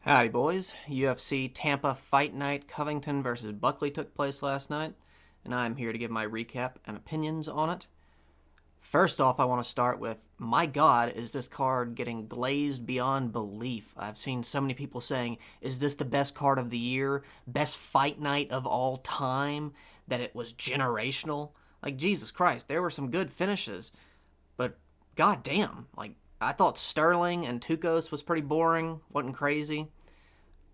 Howdy, boys. UFC Tampa Fight Night Covington versus Buckley took place last night, and I'm here to give my recap and opinions on it. First off, I want to start with, my God, is this card getting glazed beyond belief. I've seen so many people saying, is this the best card of the year? Best fight night of all time? That it was generational? Like, Jesus Christ, there were some good finishes, but goddamn, like, I thought Sterling and Tukos was pretty boring, wasn't crazy.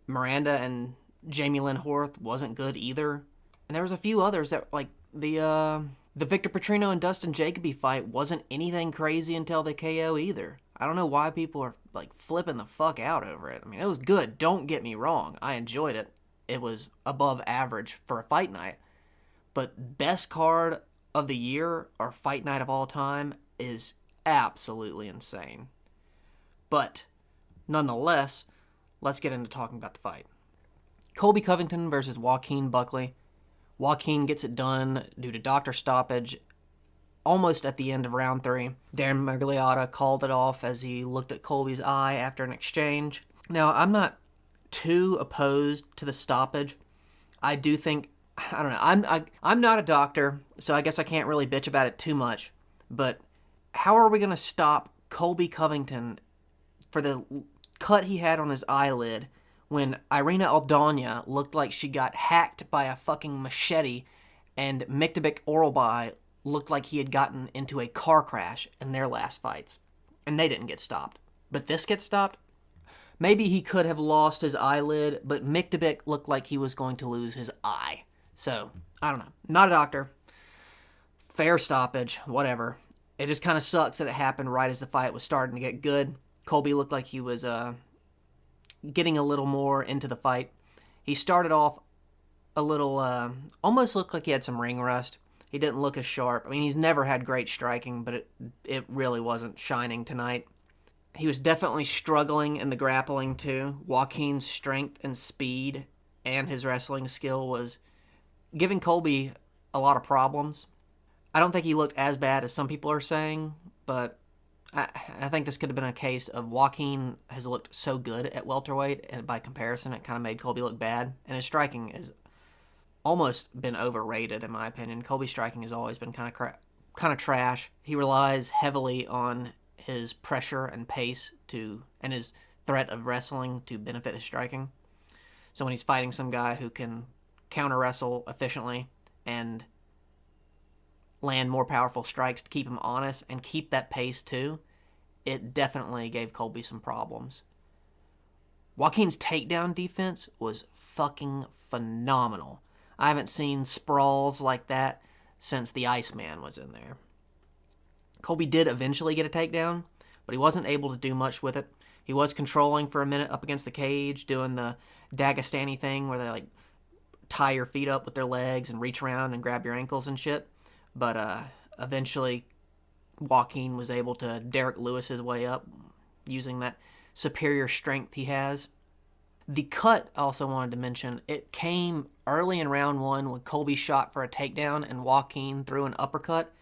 Miranda and Jamie Lynn Horth wasn't good either. And there was a few others that, like, the Victor Petrino and Dustin Jacoby fight wasn't anything crazy until the KO either. I don't know why people are, like, flipping the fuck out over it. I mean, it was good, don't get me wrong. I enjoyed it. It was above average for a fight night. But best card of the year or fight night of all time is absolutely insane. But nonetheless, let's get into talking about the fight. Colby Covington versus Joaquin Buckley. Joaquin gets it done due to doctor stoppage almost at the end of round 3. Darren Magliotta called it off as he looked at Colby's eye after an exchange. Now, I'm not too opposed to the stoppage. I do think, I don't know, I'm not a doctor, so I guess I can't really bitch about it too much. But how are we going to stop Colby Covington for the cut he had on his eyelid when Irina Aldana looked like she got hacked by a fucking machete and Miktabik Oralbai looked like he had gotten into a car crash in their last fights? And they didn't get stopped. But this gets stopped? Maybe he could have lost his eyelid, but Miktabik looked like he was going to lose his eye. So, I don't know. Not a doctor. Fair stoppage, whatever. It just kind of sucks that it happened right as the fight was starting to get good. Colby looked like he was getting a little more into the fight. He started off a little, almost looked like he had some ring rust. He didn't look as sharp. I mean, he's never had great striking, but it really wasn't shining tonight. He was definitely struggling in the grappling, too. Joaquin's strength and speed and his wrestling skill was giving Colby a lot of problems. I don't think he looked as bad as some people are saying, but I think this could have been a case of Joaquin has looked so good at welterweight, and by comparison, it kind of made Colby look bad. And his striking has almost been overrated, in my opinion. Colby's striking has always been kind of trash. He relies heavily on his pressure and pace and his threat of wrestling to benefit his striking. So when he's fighting some guy who can counter wrestle efficiently and land more powerful strikes to keep him honest and keep that pace too, it definitely gave Colby some problems. Joaquin's takedown defense was fucking phenomenal. I haven't seen sprawls like that since the Iceman was in there. Colby did eventually get a takedown, but he wasn't able to do much with it. He was controlling for a minute up against the cage, doing the Dagestani thing where they like tie your feet up with their legs and reach around and grab your ankles and shit. But eventually, Joaquin was able to Derek Lewis his way up using that superior strength he has. The cut, I also wanted to mention, it came early in round 1 when Colby shot for a takedown and Joaquin threw an uppercut.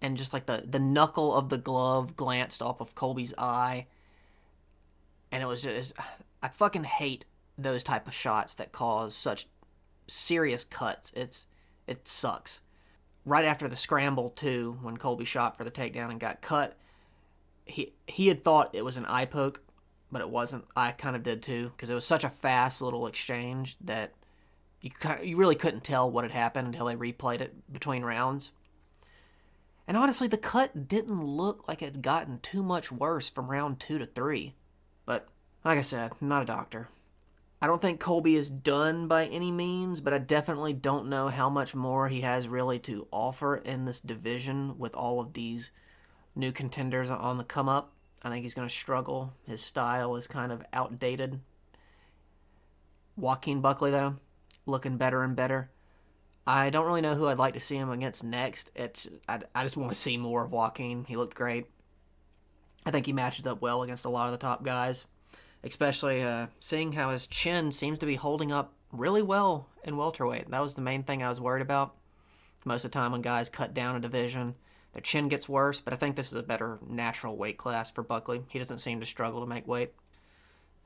And just like the knuckle of the glove glanced off of Colby's eye. And it was just, I fucking hate those type of shots that cause such serious cuts. It sucks. Right after the scramble, too, when Colby shot for the takedown and got cut, he had thought it was an eye poke, but it wasn't. I kind of did, too, because it was such a fast little exchange that you really couldn't tell what had happened until they replayed it between rounds. And honestly, the cut didn't look like it had gotten too much worse from round 2 to 3. But, like I said, not a doctor. I don't think Colby is done by any means, but I definitely don't know how much more he has really to offer in this division with all of these new contenders on the come up. I think he's going to struggle. His style is kind of outdated. Joaquin Buckley, though, looking better and better. I don't really know who I'd like to see him against next. I just want to see more of Joaquin. He looked great. I think he matches up well against a lot of the top guys. Especially seeing how his chin seems to be holding up really well in welterweight. That was the main thing I was worried about. Most of the time when guys cut down a division, their chin gets worse, but I think this is a better natural weight class for Buckley. He doesn't seem to struggle to make weight.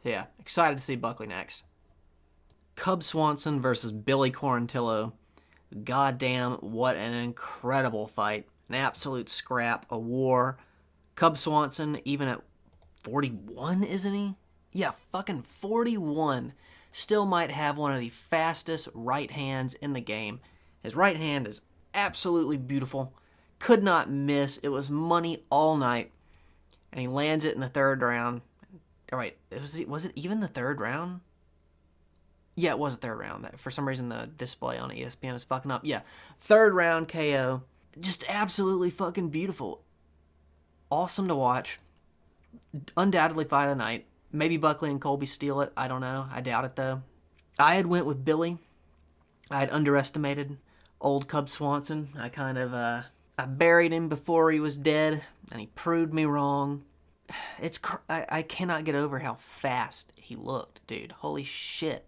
Yeah, excited to see Buckley next. Cub Swanson versus Billy Quarantillo. Goddamn, what an incredible fight. An absolute scrap, a war. Cub Swanson, even at 41, isn't he? Yeah, fucking 41. Still might have one of the fastest right hands in the game. His right hand is absolutely beautiful. Could not miss. It was money all night. And he lands it in the third round. All right, was it even the third round? Yeah, it was the third round. For some reason, the display on ESPN is fucking up. Yeah, third round KO. Just absolutely fucking beautiful. Awesome to watch. Undoubtedly fight of the night. Maybe Buckley and Colby steal it. I don't know. I doubt it, though. I had went with Billy. I had underestimated old Cub Swanson. I buried him before he was dead, and he proved me wrong. I cannot get over how fast he looked, dude. Holy shit.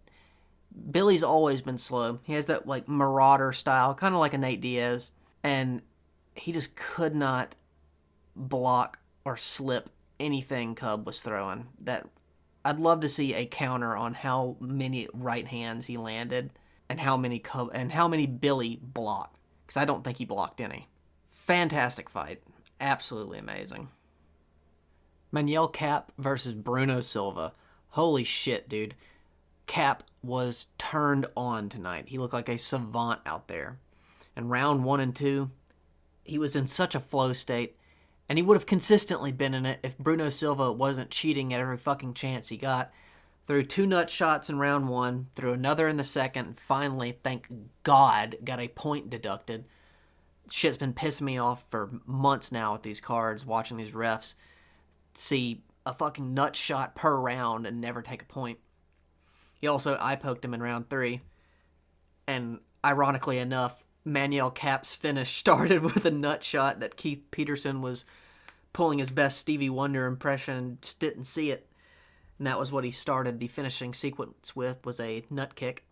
Billy's always been slow. He has that, like, marauder style, kind of like a Nate Diaz, and he just could not block or slip anything Cub was throwing. That I'd love to see a counter on how many right hands he landed and how many Billy blocked, because I don't think he blocked any. Fantastic fight. Absolutely amazing. Manuel Cap versus Bruno Silva. Holy shit, dude. Cap was turned on tonight. He looked like a savant out there. In round 1 and 2, he was in such a flow state, and he would have consistently been in it if Bruno Silva wasn't cheating at every fucking chance he got. Threw 2 nut shots in round 1, threw another in the second, and finally, thank God, got a point deducted. Shit's been pissing me off for months now with these cards, watching these refs see a fucking nut shot per round and never take a point. He also eye-poked him in round 3, and ironically enough, Manuel Cap's finish started with a nut shot that Keith Peterson was pulling his best Stevie Wonder impression and just didn't see it. And that was what he started the finishing sequence with, was a nut kick.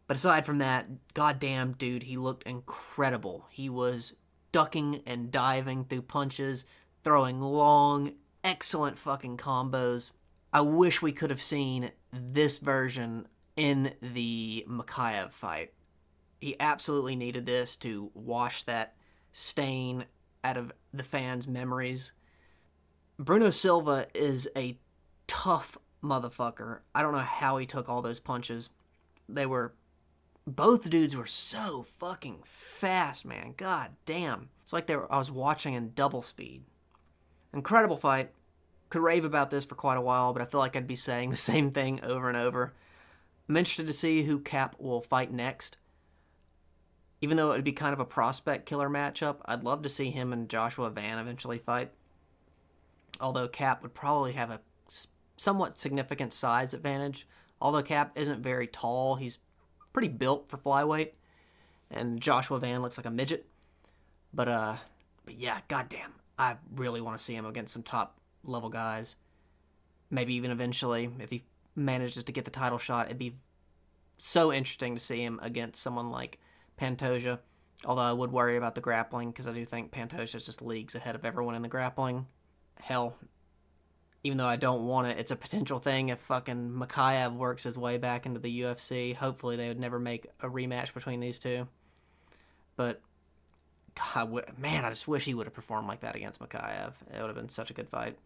But aside from that, goddamn, dude, he looked incredible. He was ducking and diving through punches, throwing long, excellent fucking combos. I wish we could have seen this version in the Makayev fight. He absolutely needed this to wash that stain out of the fans' memories. Bruno Silva is a tough motherfucker. I don't know how he took all those punches. Both dudes were so fucking fast, man. God damn. It's like I was watching in double speed. Incredible fight. Could rave about this for quite a while, but I feel like I'd be saying the same thing over and over. I'm interested to see who Cap will fight next. Even though it would be kind of a prospect killer matchup, I'd love to see him and Joshua Van eventually fight. Although Cap would probably have a somewhat significant size advantage. Although Cap isn't very tall, he's pretty built for flyweight. And Joshua Van looks like a midget. But yeah, goddamn. I really want to see him against some top level guys. Maybe even eventually, if he manages to get the title shot, it'd be so interesting to see him against someone like Pantoja. Although I would worry about the grappling, because I do think Pantoja is just leagues ahead of everyone in the grappling. Hell, even though I don't want it, it's a potential thing if fucking Makayev works his way back into the UFC. Hopefully they would never make a rematch between these two. But, God, man, I just wish he would have performed like that against Makayev. It would have been such a good fight.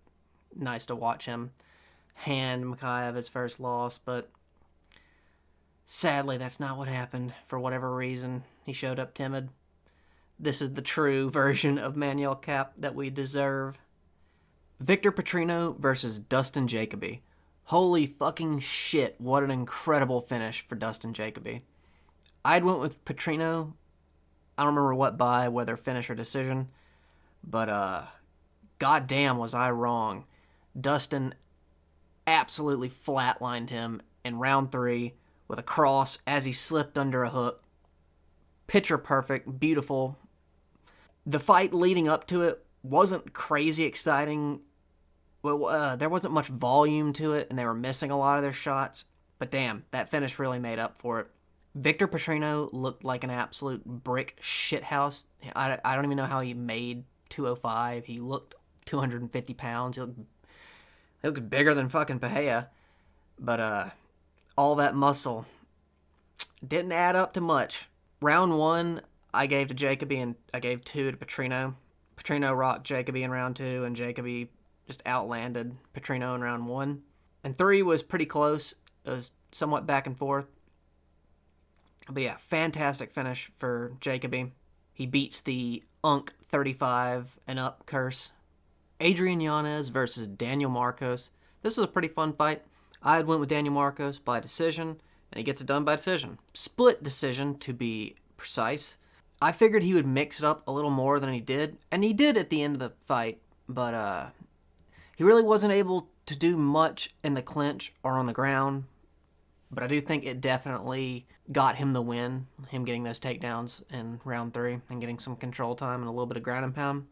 Nice to watch him hand Makayev his first loss, but sadly that's not what happened. For whatever reason, he showed up timid. This is the true version of Manuel Cap that we deserve. Victor Petrino versus Dustin Jacoby. Holy fucking shit, what an incredible finish for Dustin Jacoby. I'd went with Petrino. I don't remember what by, whether finish or decision, but goddamn was I wrong. Dustin absolutely flatlined him in round 3 with a cross as he slipped under a hook. Picture perfect, beautiful. The fight leading up to it wasn't crazy exciting. Well, there wasn't much volume to it, and they were missing a lot of their shots. But damn, that finish really made up for it. Victor Petrino looked like an absolute brick shithouse. I don't even know how he made 205. He looked 250 pounds. He looked bigger than fucking Pahea. But all that muscle didn't add up to much. Round one, I gave to Jacoby, and I gave two to Petrino. Petrino rocked Jacoby in round two, and Jacoby just outlanded Petrino in round one. And three was pretty close. It was somewhat back and forth. But yeah, fantastic finish for Jacoby. He beats the Unk 35 and up curse. Adrian Yanez versus Daniel Marcos. This was a pretty fun fight. I had went with Daniel Marcos by decision, and he gets it done by decision. Split decision, to be precise. I figured he would mix it up a little more than he did, and he did at the end of the fight, but he really wasn't able to do much in the clinch or on the ground. But I do think it definitely got him the win, him getting those takedowns in round three and getting some control time and a little bit of ground and pound.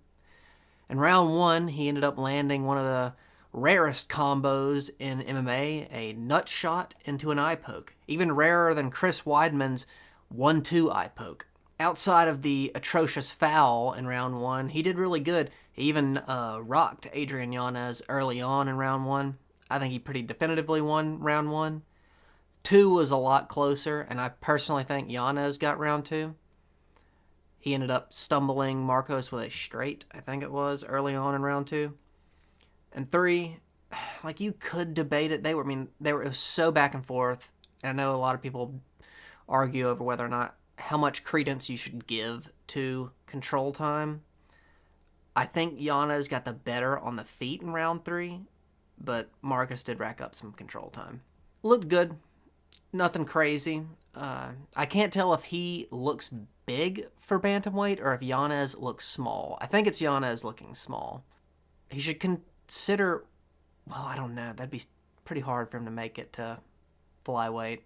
In round one, he ended up landing one of the rarest combos in MMA, a nut shot into an eye poke. Even rarer than Chris Weidman's 1-2 eye poke. Outside of the atrocious foul in round one, he did really good. He even rocked Adrian Yanez early on in round one. I think he pretty definitively won round one. Two was a lot closer, and I personally think Yanez got round two. He ended up stumbling Marcos with a straight, I think it was, early on in round two. And three, like, you could debate it. It was so back and forth. And I know a lot of people argue over whether or not how much credence you should give to control time. I think Yanez got the better on the feet in round three, but Marcus did rack up some control time. Looked good. Nothing crazy. I can't tell if he looks big for bantamweight or if Yanez looks small. I think it's Yanez looking small. He should consider... Well, I don't know. That'd be pretty hard for him to make it to flyweight.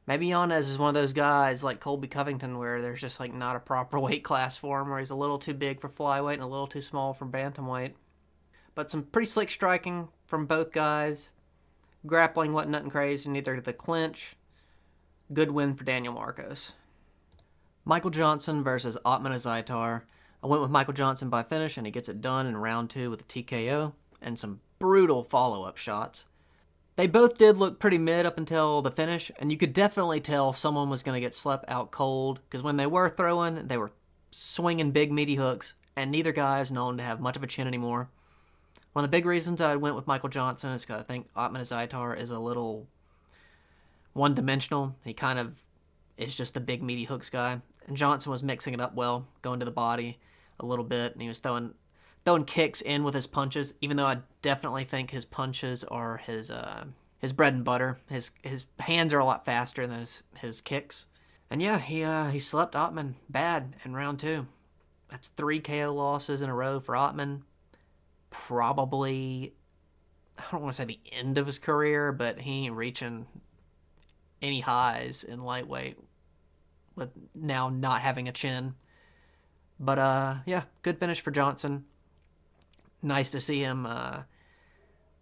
Maybe Yanez is one of those guys like Colby Covington where there's just like not a proper weight class for him, where he's a little too big for flyweight and a little too small for bantamweight. But some pretty slick striking from both guys. Grappling wasn't nothing crazy, neither did the clinch. Good win for Daniel Marcos. Michael Johnson versus Ottman Azaitar. I went with Michael Johnson by finish, and he gets it done in round two with a TKO and some brutal follow-up shots. They both did look pretty mid up until the finish, and you could definitely tell someone was going to get slept out cold, because when they were throwing, they were swinging big meaty hooks, and neither guy is known to have much of a chin anymore. One of the big reasons I went with Michael Johnson is because I think Ottman Azaitar is a little one-dimensional. He kind of is just the big meaty hooks guy. And Johnson was mixing it up well, going to the body a little bit, and he was throwing kicks in with his punches, even though I definitely think his punches are his bread and butter. His hands are a lot faster than his kicks. And yeah, he slept Ottman bad in round two. That's 3 KO losses in a row for Ottman. Probably, I don't want to say the end of his career, but he ain't reaching any highs in lightweight with now not having a chin. But yeah, good finish for Johnson. Nice to see him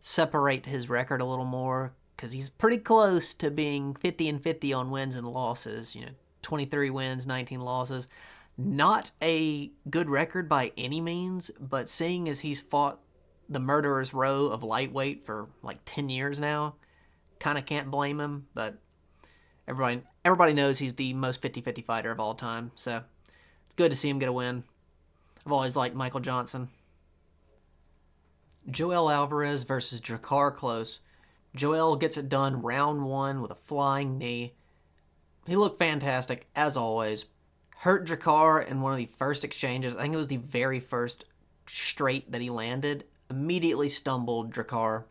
separate his record a little more, because he's pretty close to being 50-50 on wins and losses. 23 wins, 19 losses. Not a good record by any means, but seeing as he's fought the murderer's row of lightweight for like 10 years now, kind of can't blame him, but everybody knows he's the most 50-50 fighter of all time, so it's good to see him get a win. I've always liked Michael Johnson. Joel Alvarez versus Drakkar Klose. Joel gets it done round one with a flying knee. He looked fantastic, as always. Hurt Drakkar in one of the first exchanges. I think it was the very first straight that he landed. Immediately stumbled Drakkar.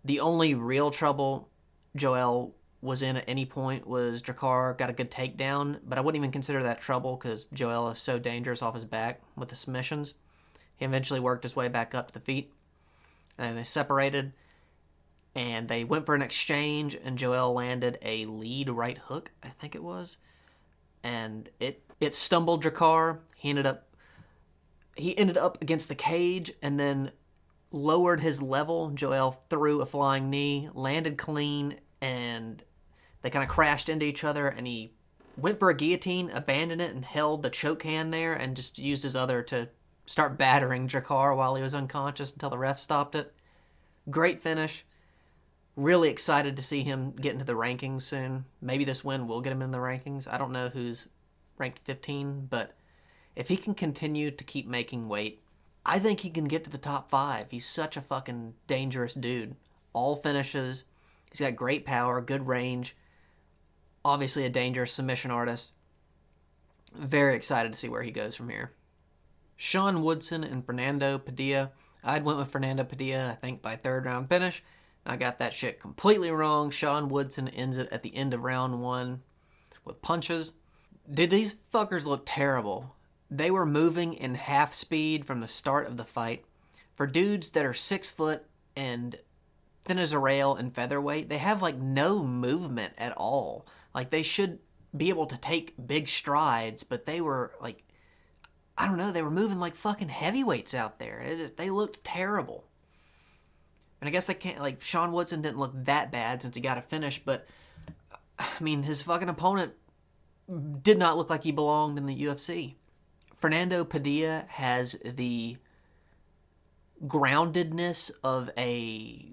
The only real trouble Joel was in at any point was Drakkar got a good takedown, but I wouldn't even consider that trouble because Joel is so dangerous off his back with the submissions. He eventually worked his way back up to the feet, and they separated, and they went for an exchange, and Joel landed a lead right hook, I think it was, and it stumbled Drakkar. He ended up against the cage and then lowered his level. Joel threw a flying knee, landed clean, and they kind of crashed into each other, and he went for a guillotine, abandoned it, and held the choke hand there and just used his other to start battering Drakkar while he was unconscious until the ref stopped it. Great finish. Really excited to see him get into the rankings soon. Maybe this win will get him in the rankings. I don't know who's ranked 15, but if he can continue to keep making weight, I think he can get to the top 5. He's such a fucking dangerous dude. All finishes. He's got great power, good range. Obviously a dangerous submission artist. Very excited to see where he goes from here. Sean Woodson and Fernando Padilla. I'd went with Fernando Padilla, I think, by 3rd round finish. I got that shit completely wrong. Sean Woodson ends it at the end of round 1 with punches. Dude, these fuckers look terrible. They were moving in half speed from the start of the fight. For dudes that are 6 foot and thin as a rail and featherweight, they have like no movement at all. Like they should be able to take big strides, but they were like, I don't know, they were moving like fucking heavyweights out there. They looked terrible. And I guess I can't, like, Sean Woodson didn't look that bad since he got a finish, but, I mean, his fucking opponent did not look like he belonged in the UFC. Fernando Padilla has the groundedness of a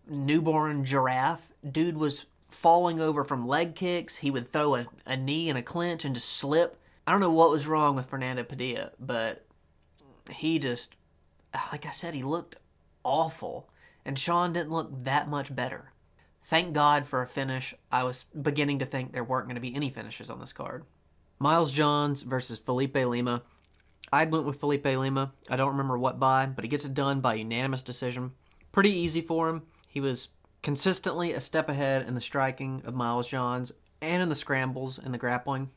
newborn giraffe. Dude was falling over from leg kicks. He would throw a knee in a clinch and just slip. I don't know what was wrong with Fernando Padilla, but he just, like I said, he looked awful. And Sean didn't look that much better. Thank God for a finish. I was beginning to think there weren't going to be any finishes on this card. Miles Johns versus Felipe Lima. I'd went with Felipe Lima. I don't remember what by, but he gets it done by unanimous decision. Pretty easy for him. He was consistently a step ahead in the striking of Miles Johns and in the scrambles and the grappling.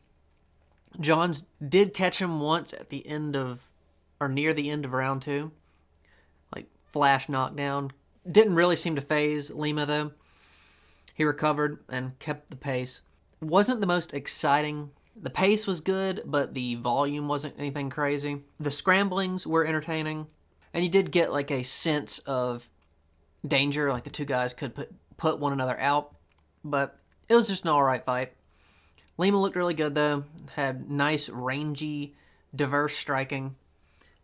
Johns did catch him once at the end of, or near the end of round 2. Like, flash knockdown. Didn't really seem to faze Lima, though. He recovered and kept the pace. Wasn't the most exciting. The pace was good, but the volume wasn't anything crazy. The scramblings were entertaining. And you did get, like, a sense of danger. Like, the two guys could put one another out. But it was just an alright fight. Lima looked really good, though. Had nice, rangy, diverse striking.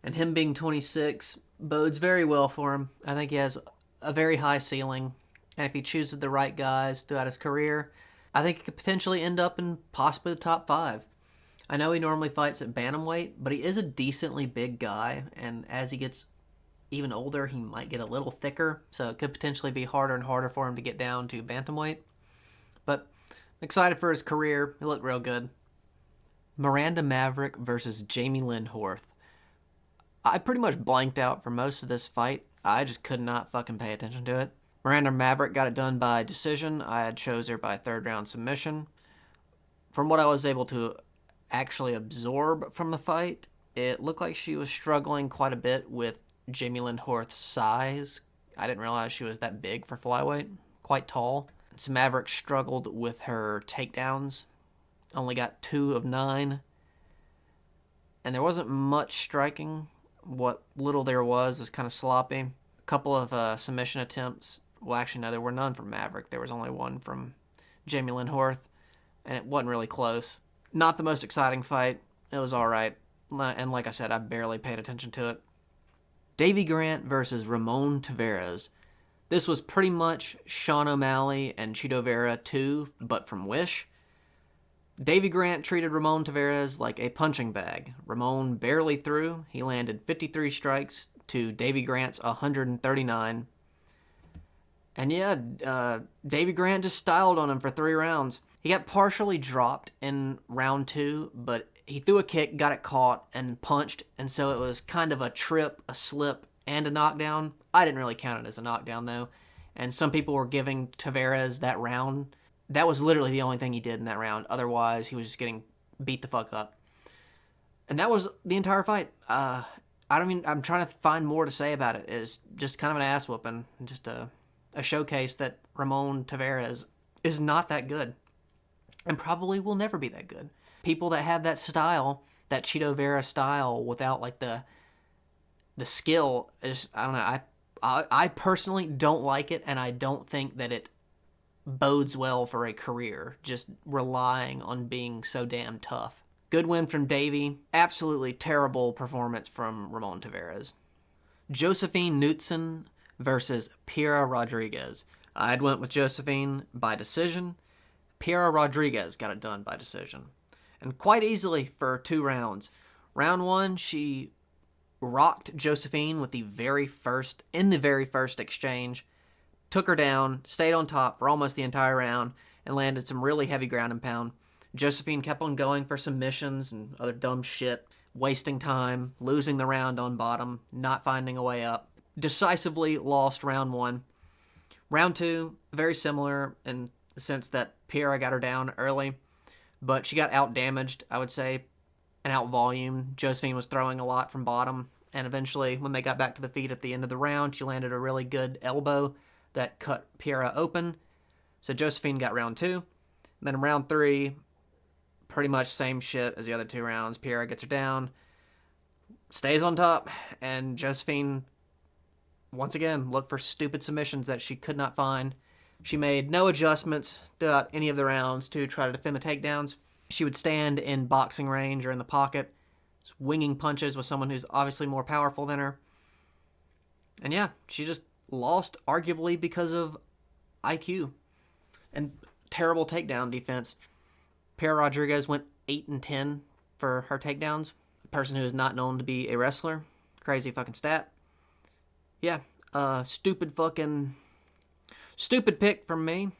And him being 26 bodes very well for him. I think he has a very high ceiling, and if he chooses the right guys throughout his career, I think he could potentially end up in possibly the top 5. I know he normally fights at bantamweight, but he is a decently big guy, and as he gets even older, he might get a little thicker, so it could potentially be harder and harder for him to get down to bantamweight. But I'm excited for his career. He looked real good. Miranda Maverick versus Jamie Lynn Horth. I pretty much blanked out for most of this fight. I just could not fucking pay attention to it. Miranda Maverick got it done by decision. I had chose her by 3rd round submission. From what I was able to actually absorb from the fight, it looked like she was struggling quite a bit with Jamie Lynn Horth's size. I didn't realize she was that big for flyweight. Quite tall. So Maverick struggled with her takedowns. Only got 2 of 9. And there wasn't much striking. What little there was kind of sloppy. A couple of submission attempts. Well, actually, no, there were none from Maverick. There was only one from Jamie Lynn Horth, and it wasn't really close. Not the most exciting fight. It was all right. And like I said, I barely paid attention to it. Davy Grant versus Ramon Taveras. This was pretty much Sean O'Malley and Chito Vera 2, but from Wish. Davy Grant treated Ramon Taveras like a punching bag. Ramon barely threw. He landed 53 strikes to Davy Grant's 139. And yeah, Davy Grant just styled on him for 3 rounds. He got partially dropped in round 2, but he threw a kick, got it caught, and punched. And so it was kind of a trip, a slip, and a knockdown. I didn't really count it as a knockdown, though. And some people were giving Taveras that round. That was literally the only thing he did in that round. Otherwise, he was just getting beat the fuck up. And that was the entire fight. I'm trying to find more to say about it. It's just kind of an ass whooping. Just a showcase that Ramon Taveras is not that good. And probably will never be that good. People that have that style, that Chito Vera style, without like the skill, I don't know. I personally don't like it, and I don't think that it bodes well for a career, just relying on being so damn tough. Good win from Davey. Absolutely terrible performance from Ramon Taveras. Josephine Knutson versus Piera Rodriguez. I'd went with Josephine by decision. Piera Rodriguez got it done by decision. And quite easily for 2 rounds. Round 1, she rocked Josephine with the very first exchange, took her down, stayed on top for almost the entire round, and landed some really heavy ground and pound. Josephine kept on going for submissions and other dumb shit, wasting time, losing the round on bottom, not finding a way up. Decisively lost round 1. Round 2, very similar in the sense that Piera got her down early, but she got out-damaged, I would say, and out-volumed. Josephine was throwing a lot from bottom, and eventually, when they got back to the feet at the end of the round, she landed a really good elbow that cut Piera open. So Josephine got round 2. And then in round 3, pretty much same shit as the other 2 rounds. Piera gets her down, stays on top, and Josephine, once again, looked for stupid submissions that she could not find. She made no adjustments throughout any of the rounds to try to defend the takedowns. She would stand in boxing range or in the pocket, winging punches with someone who's obviously more powerful than her. And yeah, she just lost arguably because of IQ and terrible takedown defense. Piera Rodriguez went 8-10 for her takedowns. A person who is not known to be a wrestler. Crazy fucking stat. Yeah, stupid pick from me.